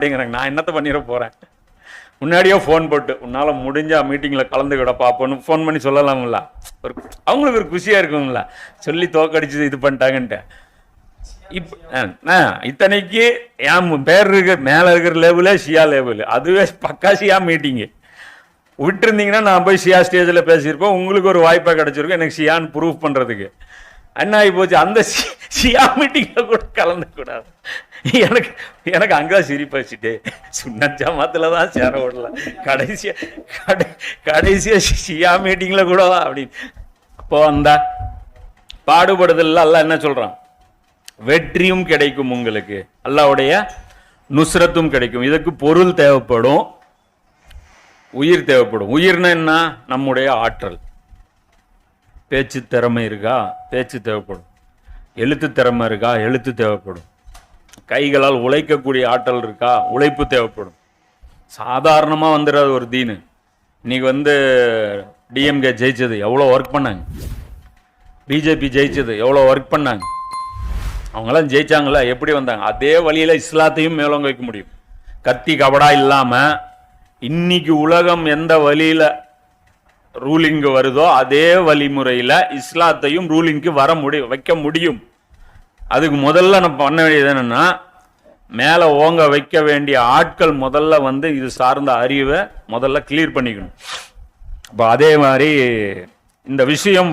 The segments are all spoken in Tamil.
அப்படிங்கிறாங்க. நான் என்னத்தை பண்ணிட போகிறேன்? முன்னாடியே ஃபோன் போட்டு உன்னால் முடிஞ்சால் மீட்டிங்கில் கலந்துக்கிட பார்ப்போன்னு ஃபோன் பண்ணி சொல்லலாம்ல. ஒரு அவங்களுக்கு ஒரு குஷியாக இருக்குங்களா, சொல்லி தோக்கடிச்சு இது பண்ணிட்டாங்கன்ட்டு. இப்போ இத்தனைக்கு என் பேர் இருக்கிற மேலே இருக்கிற லேபிளே ஷியா லேபிள், அதுவே பக்கா ஷியா மீட்டிங்கு. விட்டுருந்தீங்கன்னா நான் போய் ஷியா ஸ்டேஜில் பேசியிருப்பேன், உங்களுக்கு ஒரு வாய்ப்பாக கிடச்சிருக்கும் எனக்கு ஷியான்னு ப்ரூவ் பண்ணுறதுக்கு. என்ன ஆகி போச்சு, அந்த ஷியா மீட்டிங்கில் கூட கலந்துக்கூடாது. எனக்கு அங்கே சிரிப்பாச்சுட்டே சுண்ணன் ஜமாத்தில் தான் சேர விடல, கடைசியாக ஷியா மீட்டிங்கில் கூடவா அப்படின்னு. அப்போ அந்த பாடுபடுதல் அல்ல என்ன சொல்கிறான், வெற்றியும் கிடைக்கும் உங்களுக்கு, அல்லாஹ்வுடைய நுஸ்ரத்தும் கிடைக்கும். இதுக்கு பொருள் தேவைப்படும், உயிர் தேவைப்படும். உயிர்னா என்ன, நம்முடைய ஆற்றல். பேச்சு திறமை இருக்கா, பேச்சு தேவைப்படும். எழுத்து திறமை இருக்கா, எழுத்து தேவைப்படும். கைகளால் உழைக்கக்கூடிய ஆற்றல் இருக்கா, உழைப்பு தேவைப்படும். சாதாரணமாக வந்துடாது ஒரு தீனு. இன்னைக்கு டிஎம்கே ஜெயிச்சது எவ்வளோ ஒர்க் பண்ணாங்க, பிஜேபி ஜெயிச்சது எவ்வளோ ஒர்க் பண்ணாங்க. அவங்களாம் ஜெயிச்சாங்களா, எப்படி வந்தாங்க? அதே வழியில் இஸ்லாத்தையும் மேலோங்க வைக்க முடியும். கத்தி கபடா இல்லாமல் இன்னைக்கு உலகம் எந்த வழியில் ரூலிங்கு வருதோ அதே வழிமுறையில் இஸ்லாத்தையும் ரூலிங்க்கு வைக்க முடியும். அதுக்கு முதல்ல நம்ம பண்ண வேண்டியது என்னென்னா, மேலே ஓங்க வைக்க வேண்டிய ஆட்கள் முதல்ல இது சார்ந்த அறிவை முதல்ல கிளியர் பண்ணிக்கணும். இப்போ அதே மாதிரி இந்த விஷயம்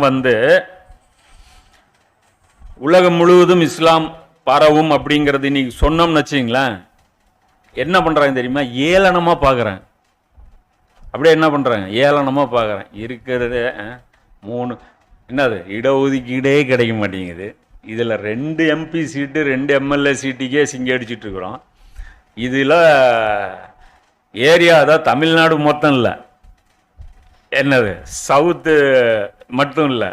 உலகம் முழுவதும் இஸ்லாம் பரவும் அப்படிங்கிறது இன்னைக்கு சொன்னோம்னு வச்சிங்களேன், என்ன பண்ணுறாங்க தெரியுமா, ஏளனமாக பார்க்குறேன். அப்படியே என்ன பண்ணுறாங்க, ஏளனமாக பார்க்குறேன். இருக்கிறது 3 என்னது இடஒதுக்கீடே கிடைக்க மாட்டேங்குது. இதில் 2 எம்பி சீட்டு 2 எம்எல்ஏ சீட்டுக்கே சிங்க அடிச்சுட்டு இருக்கிறோம். இதில் ஏரியா தான் தமிழ்நாடு மொத்தம் இல்லை, என்னது சவுத்து மட்டும் இல்லை,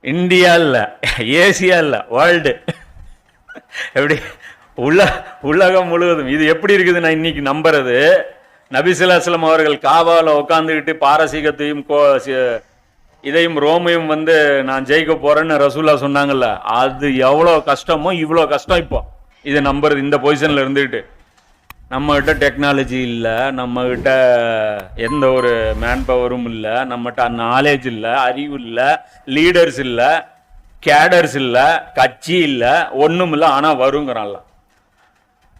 இந்தியா இல்லை, ஏசியா இல்லை, வேர்ல்டு. எப்படி உலகம் முழுவதும் இது எப்படி இருக்குது? நான் இன்னைக்கு நம்புறது, நபி ஸல்லல்லாஹு அலைஹி வஸல்லம் அவர்கள் காபாவில் உட்காந்துக்கிட்டு பாரசீகத்தையும் இதையும் ரோமையும் நான் ஜெயிக்க போறேன்னு ரசூல்லா சொன்னாங்கல்ல, அது எவ்வளோ கஷ்டமோ இவ்வளோ கஷ்டம் இப்போ இதை நம்புறது. இந்த பொசிஷன்ல இருந்துக்கிட்டு நம்மகிட்ட டெக்னாலஜி இல்லை, நம்மகிட்ட எந்த ஒரு மேன் பவரும் இல்லை, நம்மகிட்ட நாலேஜ் இல்லை, அறிவு இல்லை, லீடர்ஸ் இல்லை, கேடர்ஸ் இல்லை, கட்சி இல்லை, ஒன்றும் இல்லை. ஆனால் வருங்கிறான்ல.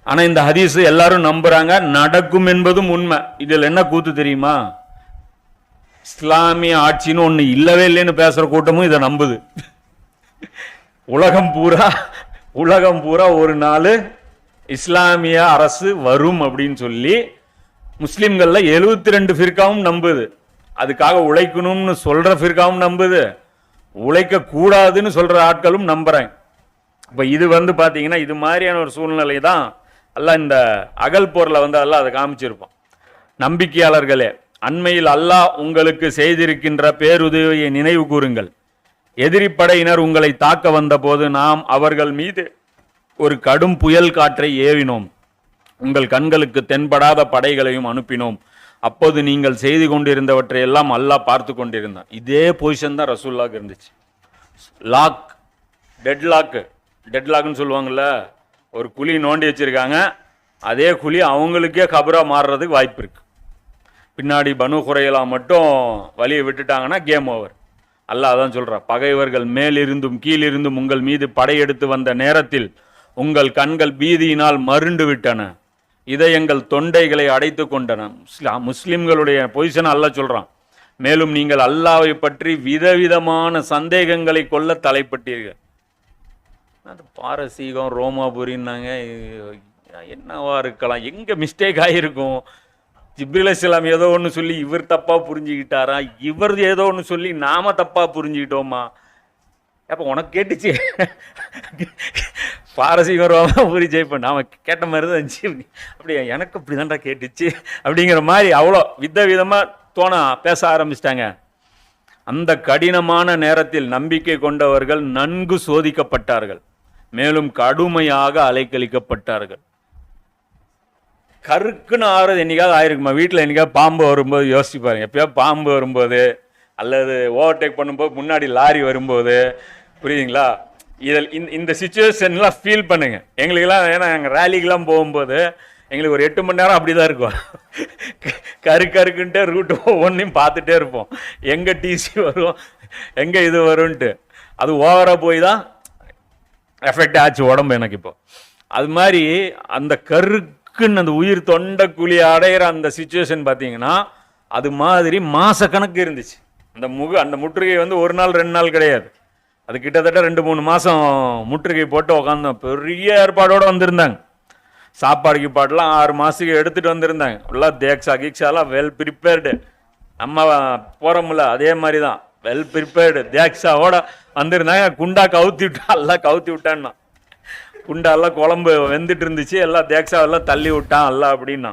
ஆனால் இந்த ஹதீஸ் எல்லாரும் நம்புறாங்க, நடக்கும் என்பதும் உண்மை. இதில் என்ன கூத்து தெரியுமா, இஸ்லாமிய ஆட்சின்னு ஒன்று இல்லவே இல்லைன்னு பேசுகிற கூட்டமும் இதை நம்புது. உலகம் பூரா ஒரு நாள் இஸ்லாமிய அரசு வரும் அப்படின்னு சொல்லி முஸ்லிம்கள்ல 72 ஃபிர்காவும் நம்புது. அதுக்காக உழைக்கணும்னு சொல்ற ஃபிர்காவும் நம்புது, உழைக்க கூடாதுன்னு சொல்ற ஆட்களும் நம்புறாங்க. இப்போ இது பார்த்தீங்கன்னா இது மாதிரியான ஒரு சூழ்நிலை தான் அல்லாஹ் இந்த அகல் போர்ல அல்லாஹ் அதை காமிச்சிருப்பான். நம்பிக்கையாளர்களே, அண்மையில் அல்லாஹ் உங்களுக்கு செய்திருக்கின்ற பேருதவியை நினைவு கூறுங்கள். எதிரி படையினர் உங்களை தாக்க வந்த போது நாம் அவர்கள் மீது ஒரு கடும் புயல் காற்றை ஏவினோம், உங்கள் கண்களுக்கு தென்படாத படைகளையும் அனுப்பினோம். அப்போது நீங்கள் செய்து கொண்டிருந்தவற்றை எல்லாம் அல்லாஹ் பார்த்து கொண்டிருந்தான். இதே பொசிஷன் தான் ரசூலுல்லாஹ்க்கு இருந்துச்சு. டெட்லாக்னு சொல்லுவாங்கல்ல, ஒரு குழி நோண்டி வச்சிருக்காங்க, அதே குழி அவங்களுக்கே கபரா மாறுறதுக்கு வாய்ப்பு இருக்கு. பின்னாடி பனு குறையலா மட்டும் வழியை விட்டுட்டாங்கன்னா கேம் ஓவர். அல்லாஹ் அதான் சொல்றான், பகைவர்கள் மேலிருந்தும் கீழிருந்தும் உங்கள் மீது படையெடுத்து வந்த நேரத்தில் உங்கள் கண்கள் பீதியினால் மருண்டு விட்டன, இதயங்கள் தொண்டைகளை அடைத்து கொண்டன. முஸ்லிம்களுடைய பொசிஷன் அல்லாஹ் சொல்றான். மேலும் நீங்கள் அல்லாஹ்வை பற்றி விதவிதமான சந்தேகங்களை கொள்ள தலைப்பட்டீர்கள். அது பாரசீகம் ரோமாபுரின்னாங்க, என்னவா இருக்கலாம், எங்க மிஸ்டேக் ஆகிருக்கும்? ஜிப்ரீல் அலைஹிஸ்ஸலாம் ஏதோ ஒன்று சொல்லி இவர் தப்பா புரிஞ்சுக்கிட்டாரா, இவர் ஏதோ ஒன்று சொல்லி நாம தப்பா புரிஞ்சுக்கிட்டோமா? அப்போ உனக்கு கேட்டுச்சு பாரசீகம் ரோமாபுரி ஜெயிப்ப நாம கேட்ட மாதிரி தான் இருந்துச்சு. அப்படியா, எனக்கு அப்படி தான்டா கேட்டுச்சு அப்படிங்கிற மாதிரி அவ்வளோ விதவிதமாக தோண பேச ஆரம்பிச்சிட்டாங்க. அந்த கடினமான நேரத்தில் நம்பிக்கை கொண்டவர்கள் நன்கு சோதிக்கப்பட்டார்கள், மேலும் கடுமையாக அலைக்கழிக்கப்பட்டார்கள். கருக்குன்னு ஆறுறது என்னைக்காவது ஆயிருக்குமா? வீட்டில் என்னைக்காவது பாம்பு வரும்போது யோசிச்சு பாருங்க. எப்பயாவது பாம்பு வரும்போது அல்லது ஓவர்டேக் பண்ணும்போது முன்னாடி லாரி வரும்போது, புரியுதுங்களா? இதில் இந்த சுச்சுவேஷன்லாம் ஃபீல் பண்ணுங்க. எங்களுக்கெல்லாம் ஏன்னா எங்கள் ரேலிக்கெலாம் போகும்போது எங்களுக்கு ஒரு 8 மணி நேரம் அப்படி தான் இருக்கும். கருக்குன்ட்டு ரூட்டு ஒவ்வொன்றையும் பார்த்துட்டே இருப்போம், எங்கே டிசி வரும் எங்கே இது வரும்ன்ட்டு. அது ஓவராக போய் தான் எஃபெக்ட் ஆச்சு உடம்பு எனக்கு. இப்போ அது மாதிரி அந்த கருக்குன்னு அந்த உயிர் தொண்டை குழி அடையிற அந்த சுச்சுவேஷன் பார்த்தீங்கன்னா அது மாதிரி மாசக்கணக்கு இருந்துச்சு. அந்த முற்றுகை வந்து ஒரு நாள் 2 நாள் கிடையாது, அது கிட்டத்தட்ட 2-3 மாதம் முற்றுகை போட்டு உட்காந்தோம். பெரிய ஏற்பாடோடு வந்திருந்தாங்க, சாப்பாடு கீப்பாடுலாம் 6 மாதத்துக்கு எடுத்துகிட்டு வந்திருந்தாங்க. எல்லாம் தேக்ஸா கீக்ஸாலாம் வெல் ப்ரிப்பேர்டு. நம்ம போகிறோம்ல அதே மாதிரி தான் வெல் ப்ரிப்பேர்டு தேக்ஸாவோட வந்திருந்தாங்க. குண்டா கவுத்தி விட்டா, எல்லாம் கவுத்தி விட்டான்னா, குண்டாலாம் குழம்பு வெந்துட்டு இருந்துச்சு, எல்லாம் தேக்ஸாவெல்லாம் தள்ளி விட்டான் எல்லாம் அப்படின்னா.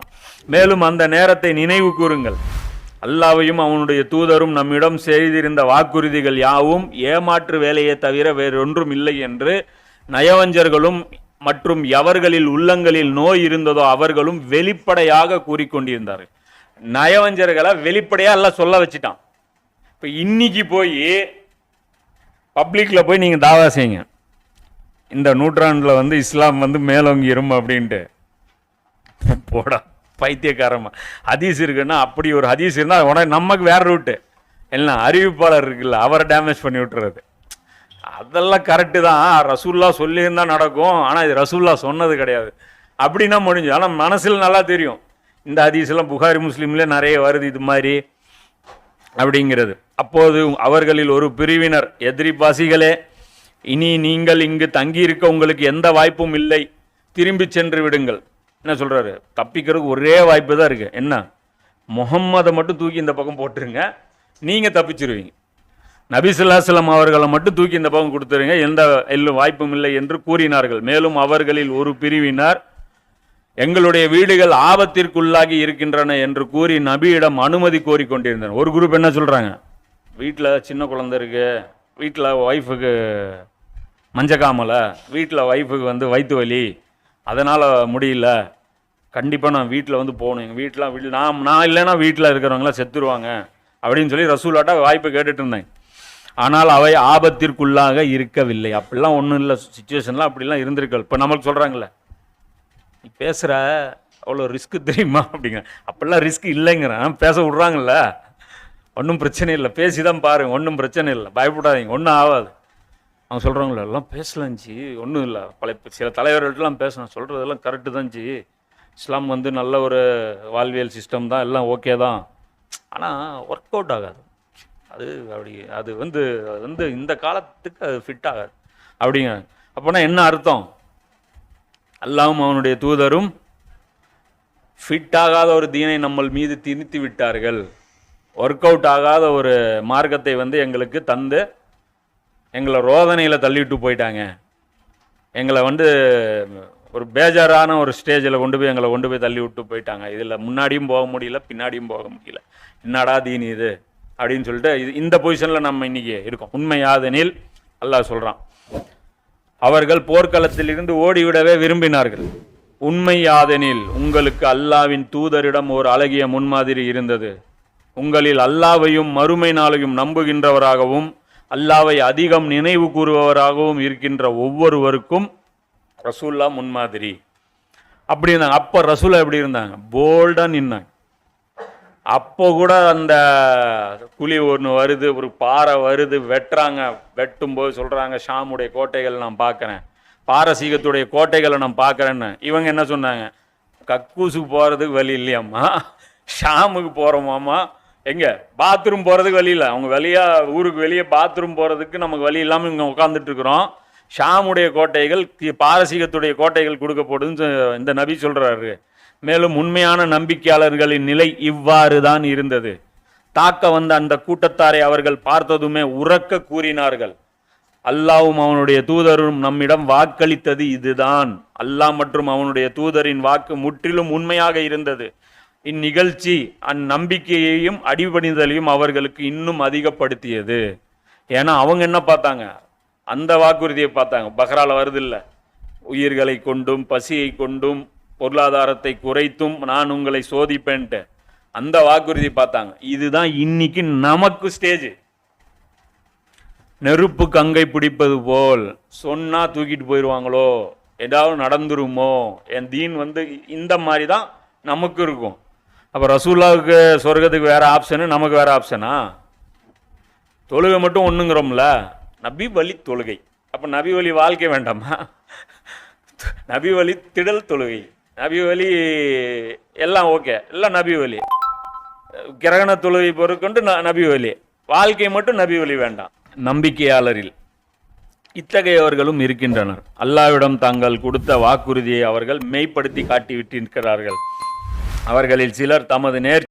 மேலும் அந்த நேரத்தை நினைவு கூறுங்கள், அல்லாவையும் அவனுடைய தூதரும் நம்மிடம் செய்திருந்த வாக்குறுதிகள் யாவும் ஏமாற்று வேலையை தவிர வேறொன்றும் இல்லை என்று நயவஞ்சர்களும் மற்றும் எவர்களில் உள்ளங்களில் நோய் இருந்ததோ அவர்களும் வெளிப்படையாக கூறிக்கொண்டிருந்தார்கள். நயவஞ்சர்களை வெளிப்படையா எல்லாம் சொல்ல வச்சுட்டான். இப்போ இன்னைக்கு போய் பப்ளிக்ல போய் நீங்க தாவா செய்யுங்க, இந்த நூற்றாண்டுல வந்து இஸ்லாம் வந்து மேலோங்கிரும் அப்படின்ட்டு, போடா பைத்தியக்காரமா. ஹதீஸ் இருக்குன்னா அப்படி ஒரு ஹதீஸ் இருந்தால் உடனே நமக்கு வேற ரூட்டு எல்லாம் அறிவிப்பாளர் இருக்குல்ல, அவரை டேமேஜ் பண்ணி விட்டுறது. அதெல்லாம் கரெக்டு தான், ரசூல்லா சொல்லியிருந்தா நடக்கும், ஆனால் இது ரசூல்லா சொன்னது கிடையாது அப்படின்னா முடிஞ்சு. ஆனால் மனசில் நல்லா தெரியும் இந்த ஹதீஸ்லாம் புகாரி முஸ்லீம்ல நிறைய வருது இது மாதிரி அப்படிங்கிறது. அப்போது அவர்களில் ஒரு பிரிவினர், எதிரிபாசிகளே, இனி நீங்கள் இங்கு தங்கியிருக்க உங்களுக்கு எந்த வாய்ப்பும் இல்லை, திரும்பி சென்று விடுங்கள். என்ன சொல்றாரு, தப்பிக்கிறதுக்கு ஒரே வாய்ப்பு தான் இருக்கு, என்ன, முகம்மதை மட்டும் தூக்கி இந்த பக்கம் போட்டுருங்க, நீங்க தப்பிச்சிருவீங்க. நபி ஸல்லல்லாஹு அலைஹி வஸல்லம் அவர்களை மட்டும் தூக்கி இந்த பக்கம் கொடுத்துருங்க, எந்த வாய்ப்பும் இல்லை என்று கூறினார்கள். மேலும் அவர்களில் ஒரு பிரிவினர், எங்களுடைய வீடுகள் ஆபத்திற்குள்ளாகி இருக்கின்றன என்று கூறி நபியிடம் அனுமதி கோரிக்கொண்டிருந்தனர். ஒரு குரூப் என்ன சொல்றாங்க, வீட்டில் சின்ன குழந்தை இருக்கு, வீட்டில் ஒய்ஃபுக்கு மஞ்சக்காமலை, வீட்டில் ஒய்ஃபுக்கு வந்து வயிற்று வலி, அதனால் முடியல, கண்டிப்பாக நான் வீட்டில் வந்து போகணும், எங்கள் வீட்டில் நான் இல்லைன்னா வீட்டில் இருக்கிறவங்களாம் செத்துருவாங்க அப்படின்னு சொல்லி ரசூலாட்டா வாய்ப்பு கேட்டுட்டு இருந்தேன். ஆனால் அவை ஆபத்திற்குள்ளாக இருக்கவில்லை. அப்படிலாம் ஒன்றும் இல்லை, சுச்சுவேஷன்லாம் அப்படிலாம் இருந்திருக்கல். இப்போ நம்மளுக்கு சொல்கிறாங்களே, நீ பேசுகிற அவ்வளோ ரிஸ்க்கு தெரியுமா அப்படிங்க, அப்படிலாம் ரிஸ்க் இல்லைங்கிறேன், பேச விட்றாங்கல்ல, ஒன்றும் பிரச்சனை இல்லை, பேசி தான் பாருங்க, ஒன்றும் பிரச்சனை இல்லை, பயப்படாதீங்க, ஒன்றும் ஆகாது. அவங்க சொல்கிறாங்களே எல்லாம் பேசலாஞ்சி, ஒன்றும் இல்லை, சில தலைவர்கள்ட்டெலாம் பேசணும், சொல்கிறதெல்லாம் கரெக்டு தான்ச்சி, இஸ்லாம் வந்து நல்ல ஒரு வாழ்வியல் சிஸ்டம் தான், எல்லாம் ஓகே தான், ஆனால் ஒர்க் அவுட் ஆகாது அது, அப்படி அது வந்து இந்த காலத்துக்கு அது ஃபிட் ஆகாது அப்படிங்க. அப்போனா என்ன அர்த்தம், அல்லாஹ்வும் அவனுடைய தூதரும் ஃபிட் ஆகாத ஒரு தீனை நம்ம மீது திணித்து விட்டார்கள், ஒர்க் அவுட் ஆகாத ஒரு மார்க்கத்தை வந்து எங்களுக்கு தந்து எங்களை ரோதனையில் தள்ளிவிட்டு போயிட்டாங்க, எங்களை வந்து ஒரு பேஜாரான ஒரு ஸ்டேஜில் எங்களை கொண்டு போய் தள்ளி விட்டு போயிட்டாங்க, இதில் முன்னாடியும் போக முடியல பின்னாடியும் போக முடியல, என்னடா தீன் இது அப்படின்னு சொல்லிட்டு இந்த பொசிஷனில் நம்ம இன்னைக்கு இருக்கோம். உண்மையாதெனில் அல்லாஹ் சொல்கிறான், அவர்கள் போர்க்களத்திலிருந்து ஓடிவிடவே விரும்பினார்கள். உண்மையாதெனில் உங்களுக்கு அல்லாவின் தூதரிடம் ஒரு அழகிய முன்மாதிரி இருந்தது. உங்களில் அல்லாவையும் மறுமை நாளையும் நம்புகின்றவராகவும் அல்லாவை அதிகம் நினைவு கூறுபவராகவும் இருக்கின்ற ஒவ்வொருவருக்கும் ரசூல்லா முன்மாதிரி அப்படி இருந்தாங்க. அப்போ ரசூலா எப்படி இருந்தாங்க, போல்டாக நின்னாங்க. அப்போ கூட அந்த குழி ஒன்று வருது, ஒரு பாறை வருது, வெட்டுறாங்க, வெட்டும்போது சொல்கிறாங்க ஷாமுடைய கோட்டைகள் நான் பார்க்குறேன், பாரசீகத்துடைய கோட்டைகளை நான் பார்க்குறேன்னு. இவங்க என்ன சொன்னாங்க, கக்கூசுக்கு போகிறதுக்கு வழி இல்லையாம்மா, ஷாமுக்கு போகிறோமாம்மா, எங்கே பாத்ரூம் போகிறதுக்கு வழி இல்லை, அவங்க வெளியாக ஊருக்கு வெளியே பாத்ரூம் போகிறதுக்கு நமக்கு வழி இல்லாமல் இங்கே உட்காந்துட்டு இருக்கிறோம், ஷாமுடைய கோட்டைகள் பாரசீகத்துடைய கோட்டைகள் கொடுக்கப்படுதுன்னு இந்த நபி சொல்கிறாரு. மேலும் உண்மையான நம்பிக்கையாளர்களின் நிலை இவ்வாறு தான் இருந்தது. தாக்க வந்த அந்த கூட்டத்தாரை அவர்கள் பார்த்ததுமே உரக்க கூறினார்கள், அல்லாஹ்வும் அவனுடைய தூதரும் நம்மிடம் வாக்களித்தது இதுதான், அல்லாஹ் மற்றும் அவனுடைய தூதரின் வாக்கு முற்றிலும் உண்மையாக இருந்தது. இந்நிகழ்ச்சி அந்நம்பிக்கையையும் அடிபணிதலையும் அவர்களுக்கு இன்னும் அதிகப்படுத்தியது. ஏன்னா அவங்க என்ன பார்த்தாங்க, அந்த வாக்குறுதியை பார்த்தாங்க, பஹ்ரால வருது இல்லை, உயிர்களை கொண்டும் பசியை கொண்டும் பொருளாதாரத்தை குறைத்தும் நான் உங்களை சோதிப்பேன்ட்டு அந்த வாக்குறுதி பார்த்தாங்க. இதுதான் இன்னைக்கு நமக்கு ஸ்டேஜ். நெருப்பு கங்கை பிடிப்பது போல் சொன்னா தூக்கிட்டு போயிடுவாங்களோ ஏதாவது நடந்துருமோ, என் தீன் வந்து இந்த மாதிரி தான் நமக்கு இருக்கும். அப்போ ரசூல்லாவுக்கு சொர்க்கத்துக்கு வேறு ஆப்ஷனு, நமக்கு வேறு ஆப்ஷனா? தொழுகை மட்டும் ஒன்றுங்கிறோம்ல, நபி வழி தொழுகை. அப்போ நபி வழி வாழ்க்கை வேண்டாமா? நபி வழி திடல் தொழுகை, நபி வழி எல்லாம் ஓகே, எல்லாம் நபி வழி. கிரகண தொழுகை பொறுக்கொண்டு நபி வழி, வாழ்க்கை மட்டும் நபி வழி வேண்டாம். நம்பிக்கையாளரில் இத்தகையவர்களும் இருக்கின்றனர். அல்லாஹ்விடம் தாங்கள் கொடுத்த வாக்குறுதியை அவர்கள் மெய்ப்படுத்தி காட்டிவிட்டிருக்கிறார்கள். அவர்களில் சிலர் தமது